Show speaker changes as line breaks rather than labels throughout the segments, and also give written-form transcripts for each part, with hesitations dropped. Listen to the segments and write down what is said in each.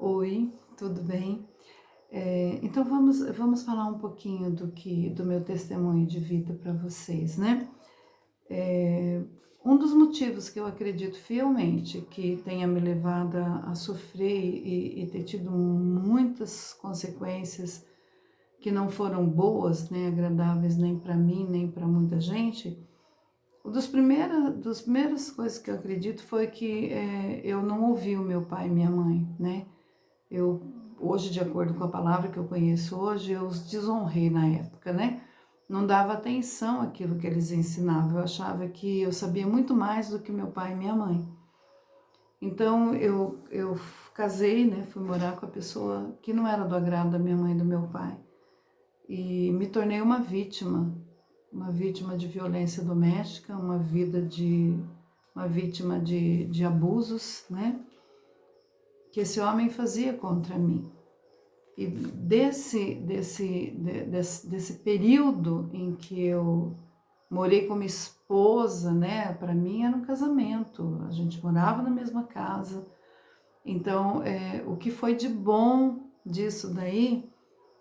Oi, tudo bem? Então vamos falar um pouquinho do meu testemunho de vida para vocês, né? Um dos motivos que eu acredito fielmente que tenha me levado a sofrer e ter tido muitas consequências que não foram boas, nem agradáveis nem para mim, nem para muita gente, dos primeiras coisas que eu acredito foi que eu não ouvi o meu pai e minha mãe, né? Eu, hoje, de acordo com a palavra que eu conheço hoje, eu os desonrei na época, né? Não dava atenção àquilo que eles ensinavam. Eu achava que eu sabia muito mais do que meu pai e minha mãe. Então, eu casei, né? Fui morar com a pessoa que não era do agrado da minha mãe e do meu pai. E me tornei uma vítima de violência doméstica, uma vítima de abusos, né? Que esse homem fazia contra mim. E desse período em que eu morei como esposa, né? Para mim era um casamento, a gente morava na mesma casa. Então, o que foi de bom disso daí,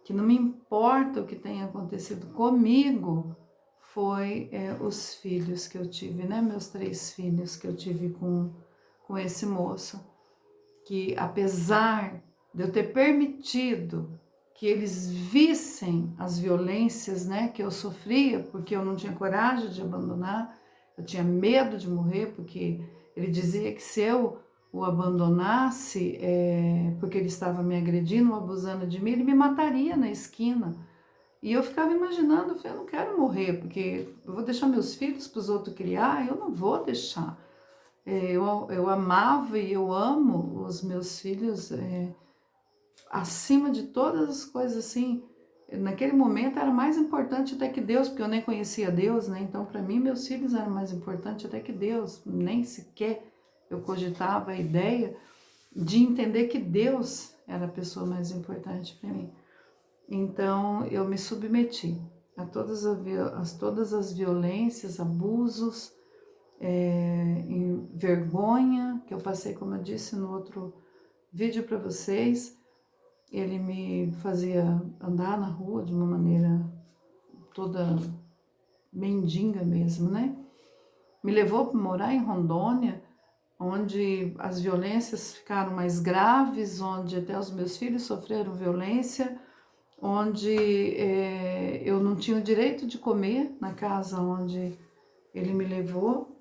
que não me importa o que tenha acontecido comigo, foi os filhos que eu tive, né? Meus 3 filhos que eu tive com esse moço, que apesar de eu ter permitido que eles vissem as violências, né, que eu sofria, porque eu não tinha coragem de abandonar, eu tinha medo de morrer, porque ele dizia que se eu o abandonasse, porque ele estava me agredindo, abusando de mim, ele me mataria na esquina. E eu ficava imaginando, eu não quero morrer, porque eu vou deixar meus filhos para os outros criar, eu não vou deixar. Eu amava e eu amo os meus filhos acima de todas as coisas, assim. Naquele momento era mais importante até que Deus, porque eu nem conhecia Deus, né? Então, para mim, meus filhos eram mais importantes até que Deus. Nem sequer eu cogitava a ideia de entender que Deus era a pessoa mais importante para mim. Então, eu me submeti a todas as violências, abusos, vergonha que eu passei, como eu disse no outro vídeo para vocês. Ele me fazia andar na rua de uma maneira toda mendiga mesmo, né? Me levou para morar em Rondônia, onde as violências ficaram mais graves, onde até os meus filhos sofreram violência, onde eu não tinha o direito de comer na casa onde ele me levou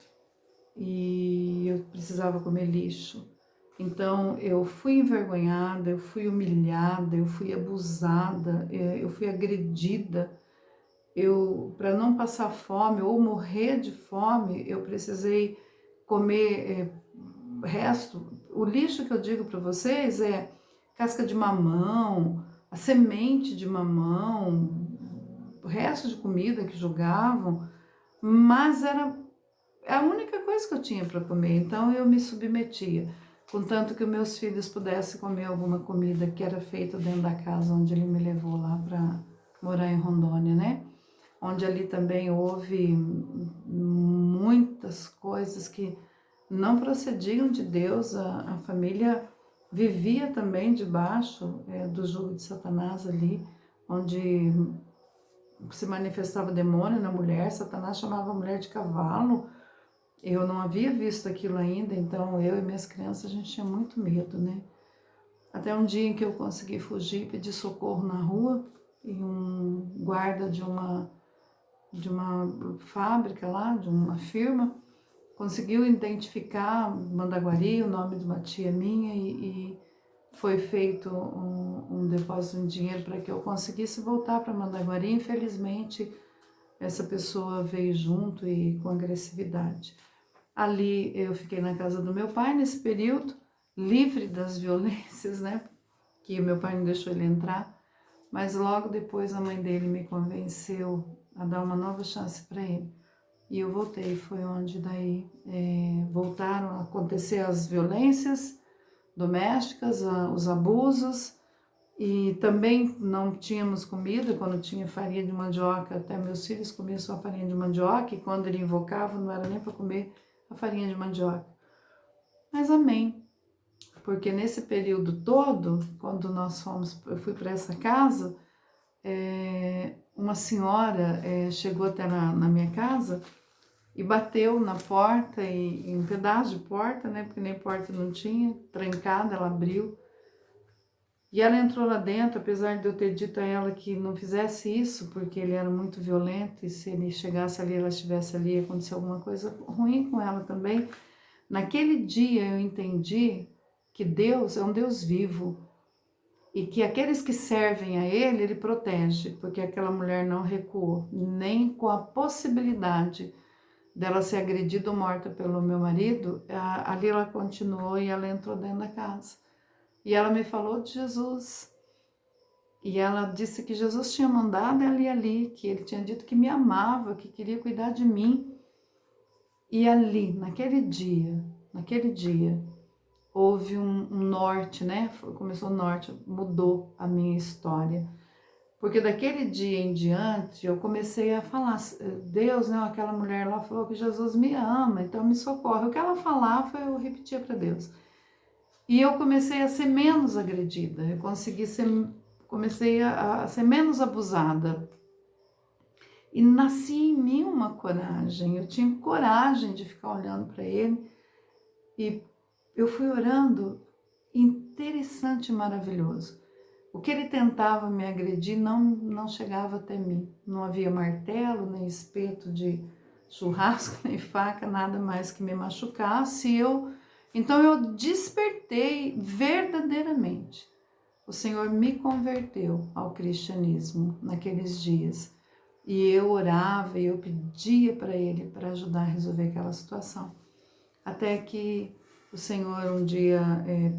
e eu precisava comer lixo. Então eu fui envergonhada, eu fui humilhada, eu fui abusada, eu fui agredida. Para não passar fome ou morrer de fome, eu precisei comer resto. O lixo que eu digo para vocês é casca de mamão, a semente de mamão, o resto de comida que jogavam, mas era a única coisa que eu tinha para comer, então eu me submetia, contanto que meus filhos pudessem comer alguma comida que era feita dentro da casa onde ele me levou lá para morar em Rondônia, né? Onde ali também houve muitas coisas que não procediam de Deus, a família vivia também debaixo do jugo de Satanás ali, onde se manifestava demônio na mulher, Satanás chamava a mulher de cavalo. Eu não havia visto aquilo ainda, então eu e minhas crianças, a gente tinha muito medo, né? Até um dia em que eu consegui fugir, pedir socorro na rua, e um guarda de uma fábrica lá, de uma firma, conseguiu identificar Mandaguari, o nome de uma tia minha, e foi feito um depósito de dinheiro para que eu conseguisse voltar para Mandaguari. Infelizmente, essa pessoa veio junto e com agressividade. Ali eu fiquei na casa do meu pai nesse período, livre das violências, né? Que meu pai não deixou ele entrar, mas logo depois a mãe dele me convenceu a dar uma nova chance para ele. E eu voltei, foi onde daí voltaram a acontecer as violências domésticas, os abusos, e também não tínhamos comida. Quando tinha farinha de mandioca, até meus filhos comiam só farinha de mandioca, e quando ele invocava não era nem para comer a farinha de mandioca. Mas amém, porque nesse período todo, quando eu fui para essa casa, uma senhora chegou até na minha casa e bateu na porta, em um pedaço de porta, né, porque nem porta não tinha, trancada, ela abriu. E ela entrou lá dentro, apesar de eu ter dito a ela que não fizesse isso, porque ele era muito violento e se ele chegasse ali, ela estivesse ali, ia acontecer alguma coisa ruim com ela também. Naquele dia eu entendi que Deus é um Deus vivo e que aqueles que servem a Ele, Ele protege, porque aquela mulher não recuou, nem com a possibilidade dela ser agredida ou morta pelo meu marido, ali ela continuou e ela entrou dentro da casa. E ela me falou de Jesus. E ela disse que Jesus tinha mandado ela ir ali, que ele tinha dito que me amava, que queria cuidar de mim. E ali, naquele dia, houve um norte, né? Começou o norte, mudou a minha história. Porque daquele dia em diante, eu comecei a falar, Deus, né? Aquela mulher lá falou que Jesus me ama, então me socorre. O que ela falava, eu repetia para Deus. E eu comecei a ser menos agredida, eu comecei a ser menos abusada. E nascia em mim uma coragem, eu tinha coragem de ficar olhando para ele. E eu fui orando, interessante e maravilhoso. O que ele tentava me agredir não chegava até mim. Não havia martelo, nem espeto de churrasco, nem faca, nada mais que me machucasse. Então eu despertei verdadeiramente. O Senhor me converteu ao cristianismo naqueles dias. E eu orava e eu pedia para Ele para ajudar a resolver aquela situação. Até que o Senhor um dia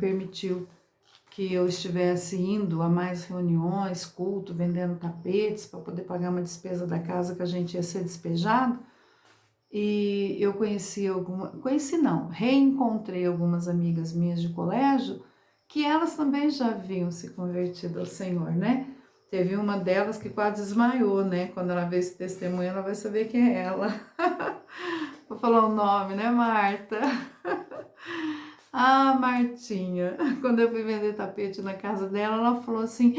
permitiu que eu estivesse indo a mais reuniões, culto, vendendo tapetes para poder pagar uma despesa da casa que a gente ia ser despejado. E eu reencontrei algumas amigas minhas de colégio que elas também já haviam se convertido ao Senhor, né? Teve uma delas que quase desmaiou, né? Quando ela vê esse testemunho, ela vai saber quem é ela. Vou falar o nome, né, Marta? Ah, Martinha. Quando eu fui vender tapete na casa dela, ela falou assim,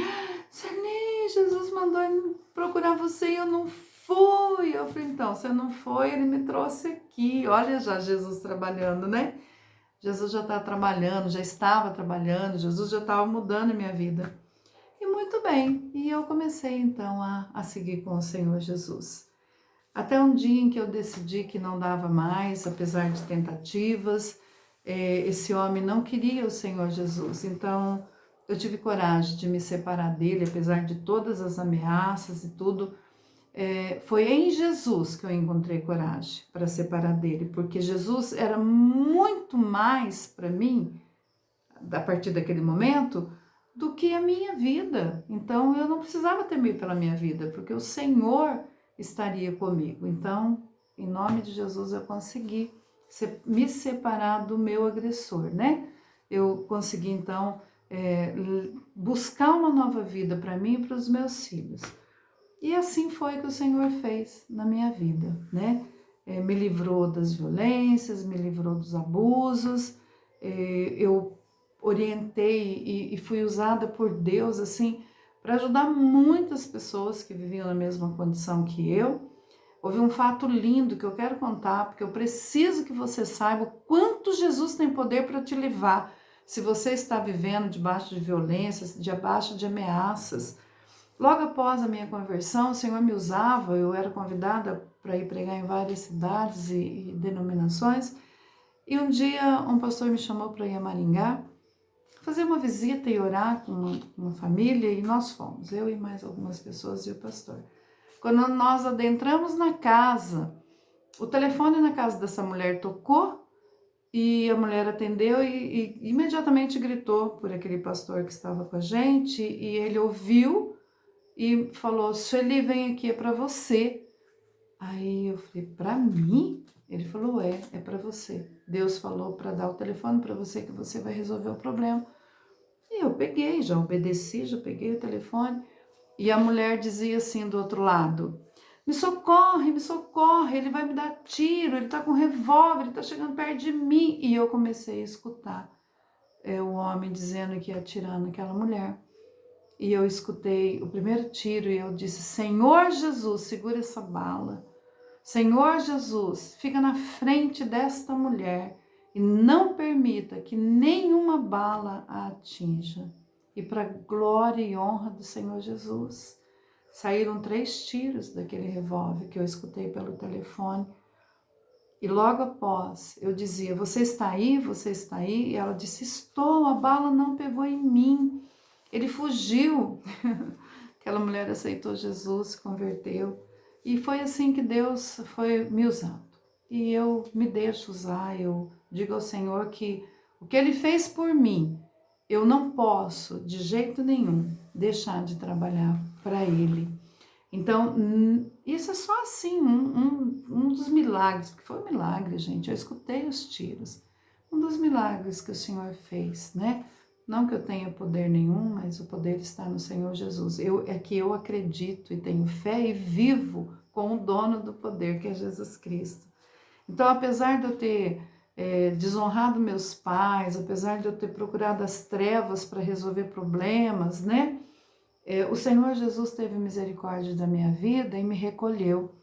Sarney, Jesus mandou procurar você e eu não fui. Eu falei, então, você não foi, ele me trouxe aqui. Olha já Jesus trabalhando, né? Jesus já está trabalhando, já estava trabalhando, Jesus já estava mudando a minha vida. E muito bem, e eu comecei então a seguir com o Senhor Jesus. Até um dia em que eu decidi que não dava mais, apesar de tentativas, esse homem não queria o Senhor Jesus, então eu tive coragem de me separar dele, apesar de todas as ameaças e tudo. Foi em Jesus que eu encontrei coragem para separar dele, porque Jesus era muito mais para mim, a partir daquele momento, do que a minha vida. Então eu não precisava temer pela minha vida, porque o Senhor estaria comigo. Então, em nome de Jesus, eu consegui me separar do meu agressor, né? Eu consegui, então, buscar uma nova vida para mim e para os meus filhos. E assim foi que o Senhor fez na minha vida, né? Me livrou das violências, me livrou dos abusos, eu orientei e fui usada por Deus, assim, para ajudar muitas pessoas que viviam na mesma condição que eu. Houve um fato lindo que eu quero contar, porque eu preciso que você saiba o quanto Jesus tem poder para te livrar, se você está vivendo debaixo de violências, debaixo de ameaças. Logo após a minha conversão, o Senhor me usava, eu era convidada para ir pregar em várias cidades e denominações, e um dia um pastor me chamou para ir a Maringá, fazer uma visita e orar com uma família, e nós fomos, eu e mais algumas pessoas e o pastor. Quando nós adentramos na casa, o telefone na casa dessa mulher tocou, e a mulher atendeu e imediatamente gritou por aquele pastor que estava com a gente, e ele ouviu e falou, Sueli, vem aqui, é para você. Aí eu falei, para mim? Ele falou, é para você. Deus falou para dar o telefone para você que você vai resolver o problema. E eu peguei, já obedeci, já peguei o telefone. E a mulher dizia assim do outro lado, me socorre, ele vai me dar tiro, ele tá com revólver, ele tá chegando perto de mim. E eu comecei a escutar, o homem dizendo que ia atirar naquela mulher. E eu escutei o primeiro tiro e eu disse: Senhor Jesus, segura essa bala. Senhor Jesus, fica na frente desta mulher e não permita que nenhuma bala a atinja. E para glória e honra do Senhor Jesus, saíram 3 tiros daquele revólver que eu escutei pelo telefone. E logo após eu dizia: você está aí? Você está aí? E ela disse: estou, a bala não pegou em mim. Ele fugiu. Aquela mulher aceitou Jesus, se converteu. E foi assim que Deus foi me usando. E eu me deixo usar, eu digo ao Senhor que o que Ele fez por mim, eu não posso, de jeito nenhum, deixar de trabalhar para Ele. Então, isso é só assim, um dos milagres, porque foi um milagre, gente, eu escutei os tiros. Um dos milagres que o Senhor fez, né? Não que eu tenha poder nenhum, mas o poder está no Senhor Jesus. É que eu acredito e tenho fé e vivo com o dono do poder, que é Jesus Cristo. Então, apesar de eu ter desonrado meus pais, apesar de eu ter procurado as trevas para resolver problemas, né? O Senhor Jesus teve misericórdia da minha vida e me recolheu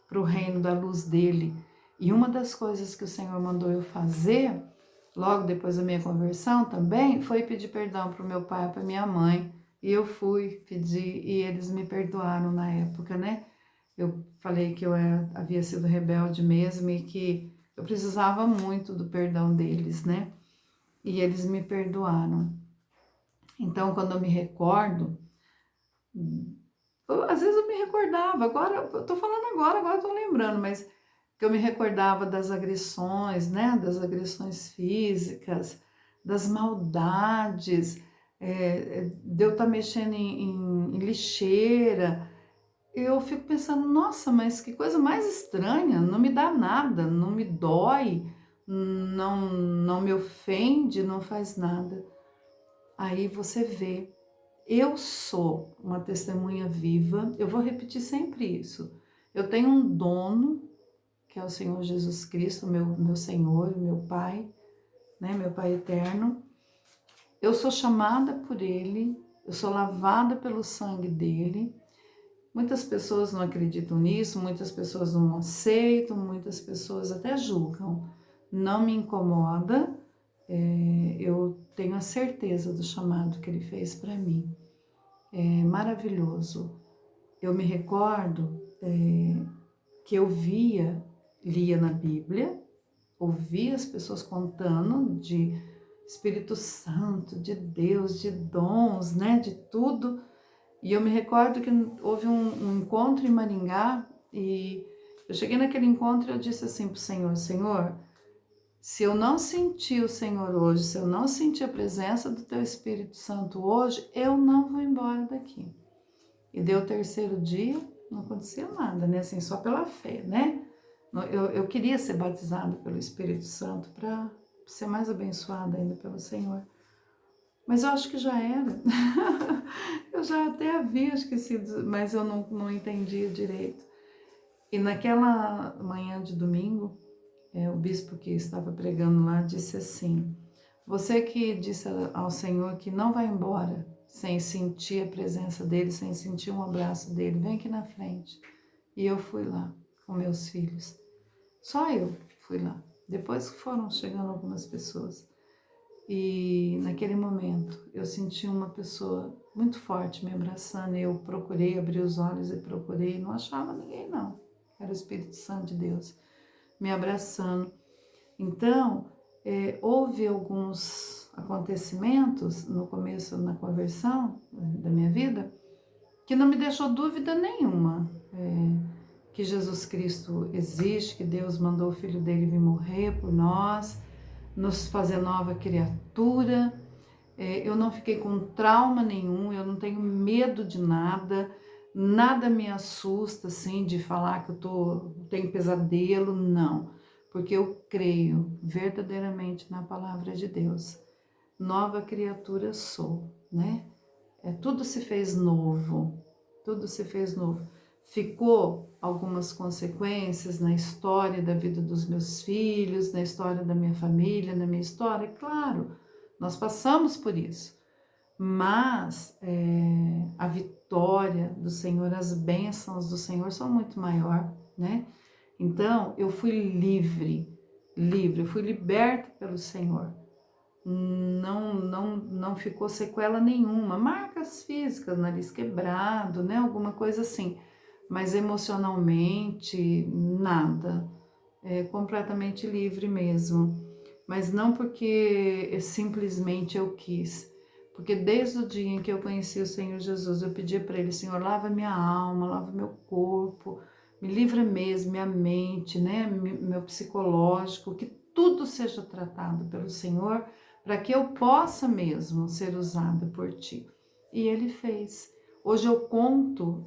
para o reino da luz dele. E uma das coisas que o Senhor mandou eu fazer, logo depois da minha conversão também, foi pedir perdão para o meu pai e para minha mãe. E eu fui pedir e eles me perdoaram na época, né? Eu falei que eu havia sido rebelde mesmo e que eu precisava muito do perdão deles, né? E eles me perdoaram. Então, quando eu me recordo, às vezes eu me recordava, agora, eu tô falando agora eu tô lembrando, mas que eu me recordava das agressões, né, das agressões físicas, das maldades, de eu estar mexendo em lixeira, eu fico pensando, nossa, mas que coisa mais estranha, não me dá nada, não me dói, não me ofende, não faz nada. Aí você vê, eu sou uma testemunha viva, eu vou repetir sempre isso. Eu tenho um dono, que é o Senhor Jesus Cristo, meu Senhor, meu Pai, né, meu Pai eterno. Eu sou chamada por Ele, eu sou lavada pelo sangue dEle. Muitas pessoas não acreditam nisso, muitas pessoas não aceitam, muitas pessoas até julgam. Não me incomoda, eu tenho a certeza do chamado que Ele fez para mim. É maravilhoso. Eu me recordo que eu lia na Bíblia, ouvia as pessoas contando de Espírito Santo, de Deus, de dons, né, de tudo. E eu me recordo que houve um encontro em Maringá e eu cheguei naquele encontro e eu disse assim para o Senhor: Senhor, se eu não sentir o Senhor hoje, se eu não sentir a presença do Teu Espírito Santo hoje, eu não vou embora daqui. E deu o 3º dia, não acontecia nada, né? Assim, só pela fé, né? Eu queria ser batizada pelo Espírito Santo para ser mais abençoada ainda pelo Senhor. Mas eu acho que já era. Eu já até havia esquecido, mas eu não entendia direito. E naquela manhã de domingo, o bispo que estava pregando lá disse assim: você que disse ao Senhor que não vai embora sem sentir a presença dele, sem sentir um abraço dele, vem aqui na frente. E eu fui lá com meus filhos. Só eu fui lá. Depois foram chegando algumas pessoas. E naquele momento eu senti uma pessoa muito forte me abraçando. Eu procurei, abri os olhos e procurei, não achava ninguém não. Era o Espírito Santo de Deus me abraçando. Então, houve alguns acontecimentos no começo, na conversão da minha vida, que não me deixou dúvida nenhuma que Jesus Cristo existe, que Deus mandou o Filho dele vir morrer por nós, nos fazer nova criatura. Eu não fiquei com trauma nenhum, eu não tenho medo de nada, nada me assusta, assim, de falar que tenho pesadelo, não. Porque eu creio verdadeiramente na palavra de Deus. Nova criatura sou, né? Tudo se fez novo, tudo se fez novo. Ficou algumas consequências na história da vida dos meus filhos, na história da minha família, na minha história, claro. nós passamos por isso. Mas a vitória do Senhor, as bênçãos do Senhor são muito maior, né? Então, eu fui livre, eu fui liberta pelo Senhor. Não ficou sequela nenhuma, marcas físicas, nariz quebrado, né? Alguma coisa assim, mas emocionalmente, nada. Completamente livre mesmo. Mas não porque simplesmente eu quis, porque desde o dia em que eu conheci o Senhor Jesus, eu pedi para Ele: Senhor, lava minha alma, lava meu corpo, me livra mesmo, minha mente, né, meu psicológico, que tudo seja tratado pelo Senhor, para que eu possa mesmo ser usada por Ti. E Ele fez. Hoje eu conto,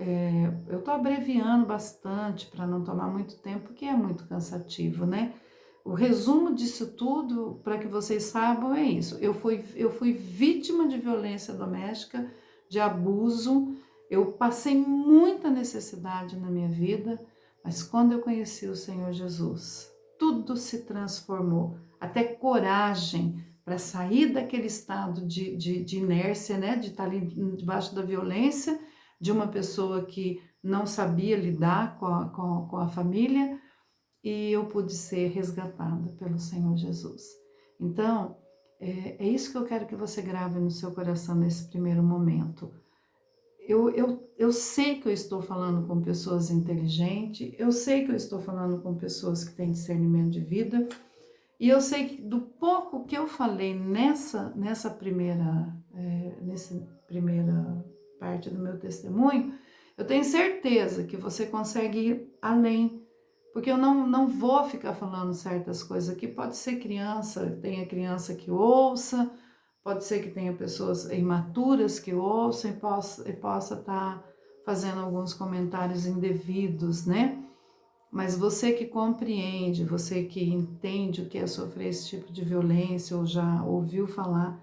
eu estou abreviando bastante para não tomar muito tempo, porque é muito cansativo, né? O resumo disso tudo, para que vocês saibam, é isso. Eu fui vítima de violência doméstica, de abuso. Eu passei muita necessidade na minha vida, mas quando eu conheci o Senhor Jesus, tudo se transformou. Até coragem para sair daquele estado de inércia, né? De estar ali debaixo da violência, de uma pessoa que não sabia lidar com a família, e eu pude ser resgatada pelo Senhor Jesus. Então, é isso que eu quero que você grave no seu coração nesse primeiro momento. Eu sei que eu estou falando com pessoas inteligentes, eu sei que eu estou falando com pessoas que têm discernimento de vida, e eu sei que do pouco que eu falei nessa primeira parte do meu testemunho, eu tenho certeza que você consegue ir além, porque eu não vou ficar falando certas coisas aqui. Pode ser criança, tenha criança que ouça, pode ser que tenha pessoas imaturas que ouçam e possa estar fazendo alguns comentários indevidos, né? Mas você que compreende, você que entende o que é sofrer esse tipo de violência ou já ouviu falar,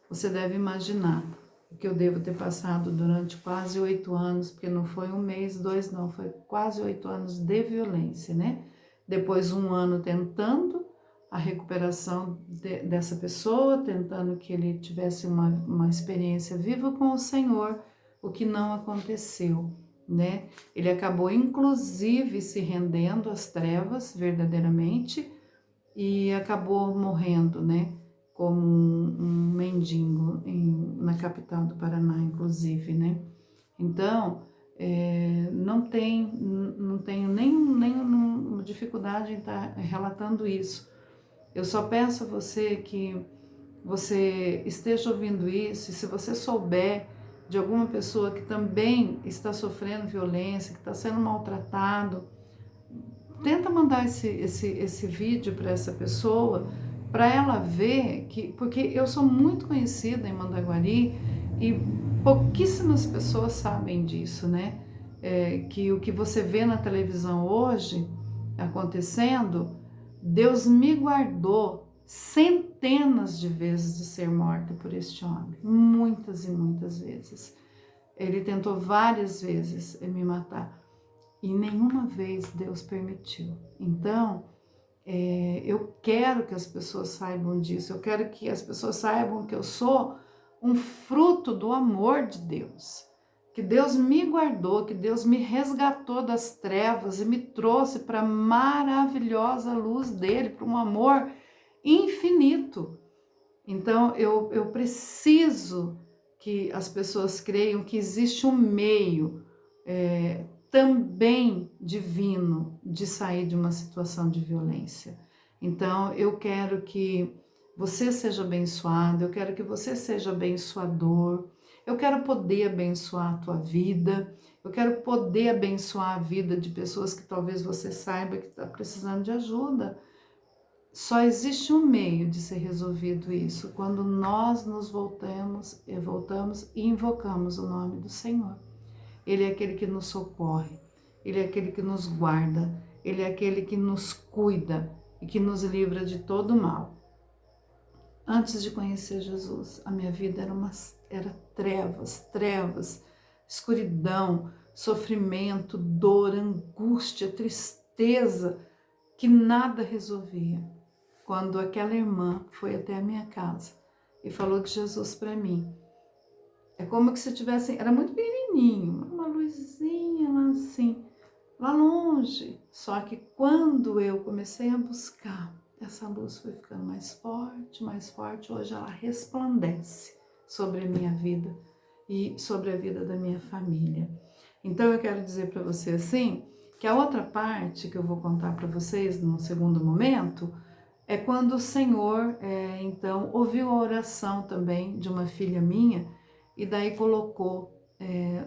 você deve imaginar o que eu devo ter passado durante quase 8 anos, porque não foi 1 mês, 2 não, foi quase 8 anos de violência, né? Depois 1 ano tentando a recuperação dessa pessoa, tentando que ele tivesse uma experiência viva com o Senhor, o que não aconteceu, né? Ele acabou inclusive se rendendo às trevas verdadeiramente e acabou morrendo, né? Como um mendigo na capital do Paraná, inclusive, né? Então, não tenho nenhuma dificuldade em estar relatando isso. Eu só peço a você que você esteja ouvindo isso, e se você souber de alguma pessoa que também está sofrendo violência, que está sendo maltratado, tenta mandar esse vídeo para essa pessoa, para ela ver que, porque eu sou muito conhecida em Mandaguari e pouquíssimas pessoas sabem disso, né? Que o que você vê na televisão hoje acontecendo, Deus me guardou centenas de vezes de ser morta por este homem, muitas e muitas vezes. Ele tentou várias vezes me matar e nenhuma vez Deus permitiu. Então, eu quero que as pessoas saibam disso, eu quero que as pessoas saibam que eu sou um fruto do amor de Deus, que Deus me guardou, que Deus me resgatou das trevas e me trouxe para a maravilhosa luz dele, para um amor infinito. Então, eu preciso que as pessoas creiam que existe um meio também divino de sair de uma situação de violência. Então, eu quero que você seja abençoado, eu quero que você seja abençoador, eu quero poder abençoar a tua vida, eu quero poder abençoar a vida de pessoas que talvez você saiba que está precisando de ajuda. Só existe um meio de ser resolvido isso, quando nós nos voltamos e invocamos o nome do Senhor. Ele é aquele que nos socorre, Ele é aquele que nos guarda, Ele é aquele que nos cuida e que nos livra de todo mal. Antes de conhecer Jesus, a minha vida era trevas, escuridão, sofrimento, dor, angústia, tristeza, que nada resolvia. Quando aquela irmã foi até a minha casa e falou de Jesus para mim. É como que se tivesse, era muito pequenininho, uma luzinha lá assim, lá longe. Só que quando eu comecei a buscar, essa luz foi ficando mais forte. Hoje ela resplandece sobre a minha vida e sobre a vida da minha família. Então eu quero dizer para você assim, que a outra parte que eu vou contar para vocês no segundo momento é quando o Senhor, então, ouviu a oração também de uma filha minha e daí colocou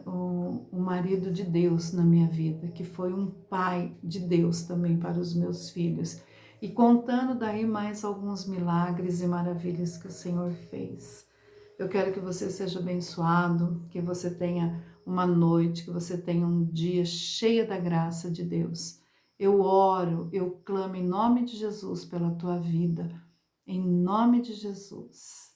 o marido de Deus na minha vida, que foi um pai de Deus também para os meus filhos. E contando daí mais alguns milagres e maravilhas que o Senhor fez. Eu quero que você seja abençoado, que você tenha uma noite, que você tenha um dia cheio da graça de Deus. Eu oro, eu clamo em nome de Jesus pela tua vida, em nome de Jesus.